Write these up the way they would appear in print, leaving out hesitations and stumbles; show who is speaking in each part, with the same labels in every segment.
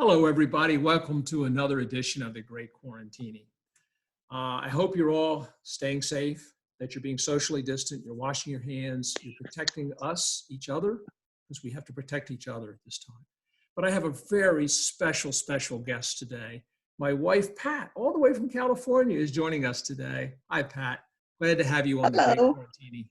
Speaker 1: Hello, everybody. Welcome to another edition of The Great Quarantini. I hope you're all staying safe, that you're being socially distant, you're washing your hands, you're protecting us, each other, because we have to protect each other at this time. But I have a very special guest today. My wife, Pat, all the way from California, is joining us today. Hi, Pat. Glad to have you on The Great
Speaker 2: Hello.
Speaker 1: Quarantini.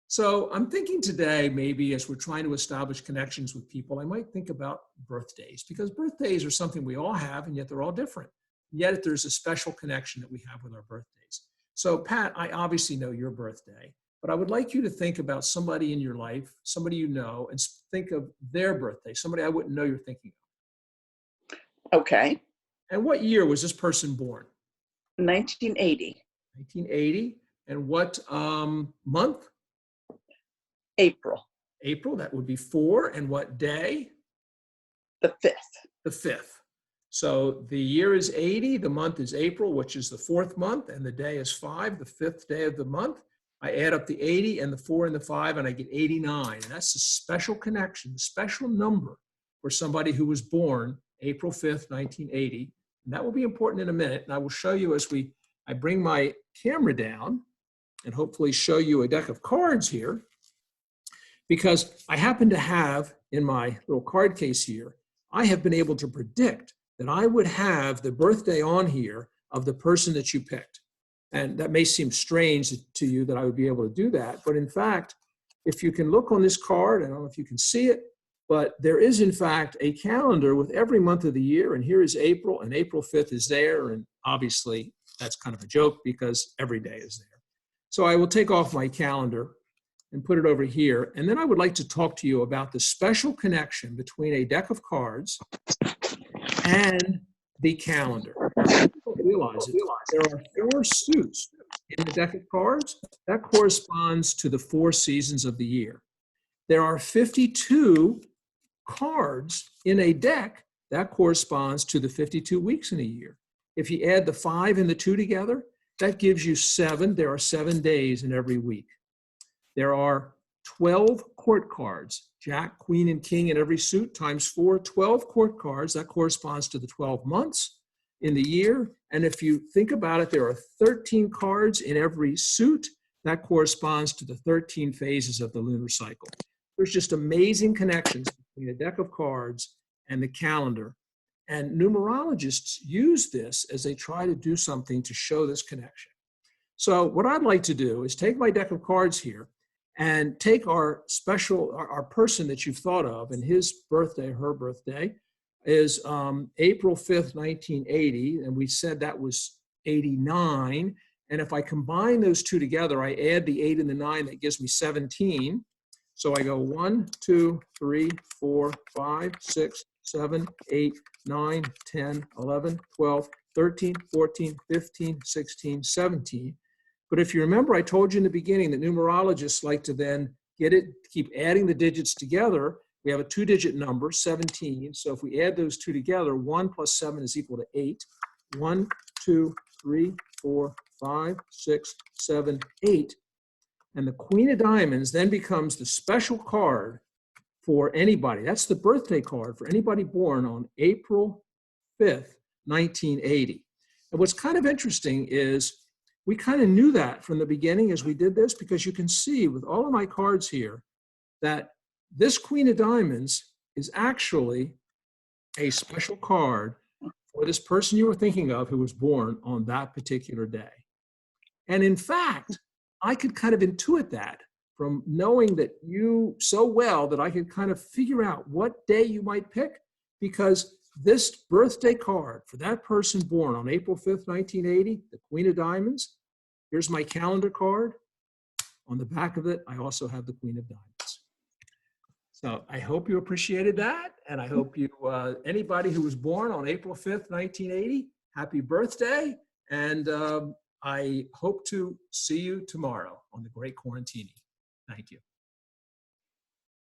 Speaker 1: So I'm thinking today, maybe as we're trying to establish connections with people, I might think about birthdays, because birthdays are something we all have, and yet they're all different. Yet there's a special connection that we have with our birthdays. So Pat, I obviously know your birthday, but I would like you to think about somebody in your life, somebody you know, and think of their birthday, somebody I wouldn't know you're thinking of.
Speaker 2: Okay.
Speaker 1: And what year was this person born?
Speaker 2: 1980,
Speaker 1: 1980. And what month?
Speaker 2: April
Speaker 1: April, that would be 4. And what day?
Speaker 2: the 5th.
Speaker 1: The 5th. So the year is 80, the month is April, which is the 4th month, and the day is 5, the 5th day of the month. I add up the 80 and the 4 and the 5, and I get 89. And that's a special connection, a special number for somebody who was born April 5th, 1980. And that will be important in a minute. And I will show you as I bring my camera down and hopefully show you a deck of cards here, because I happen to have in my little card case here, I have been able to predict that I would have the birthday on here of the person that you picked. And that may seem strange to you that I would be able to do that. But in fact, if you can look on this card, I don't know if you can see it, but there is in fact a calendar with every month of the year. And here is April, and April 5th is there. And obviously that's kind of a joke because every day is there. So I will take off my calendar and put it over here. And then I would like to talk to you about the special connection between a deck of cards and the calendar. People realize it. There are 4 suits in the deck of cards. That corresponds to the 4 seasons of the year. There are 52 cards in a deck. That corresponds to the 52 weeks in a year. If you add the 5 and the 2 together, that gives you 7. There are 7 days in every week. There are 12 court cards, Jack, Queen, and King in every suit, times 4, 12 court cards. That corresponds to the 12 months in the year. And if you think about it, there are 13 cards in every suit. That corresponds to the 13 phases of the lunar cycle. There's just amazing connections between a deck of cards and the calendar. And numerologists use this as they try to do something to show this connection. So what I'd like to do is take my deck of cards here and take our person that you've thought of, and his birthday, her birthday, is April 5th, 1980, and we said that was 89. And if I combine those 2 together, I add the 8 and the 9, that gives me 17. So I go 1, 2, 3, 4, 5, 6, 7, 8, 9, 10, 11, 12, 13, 14, 15, 16, 17. But if you remember, I told you in the beginning that numerologists like to then keep adding the digits together. We have a 2-digit number, 17. So if we add those 2 together, 1 plus 7 is equal to 8. 1, 2, 3, 4, 5, 6, 7, 8. And the Queen of Diamonds then becomes the special card for anybody. That's the birthday card for anybody born on April 5th, 1980. And what's kind of interesting is we kind of knew that from the beginning as we did this, because you can see with all of my cards here that this Queen of Diamonds is actually a special card for this person you were thinking of who was born on that particular day. And in fact, I could kind of intuit that from knowing that you so well that I could kind of figure out what day you might pick, because this birthday card for that person born on April 5th, 1980, the Queen of Diamonds, here's my calendar card. On the back of it, I also have the Queen of Diamonds. So I hope you appreciated that. And I hope you, anybody who was born on April 5th, 1980, happy birthday. And I hope to see you tomorrow on The Great Quarantini. Thank you.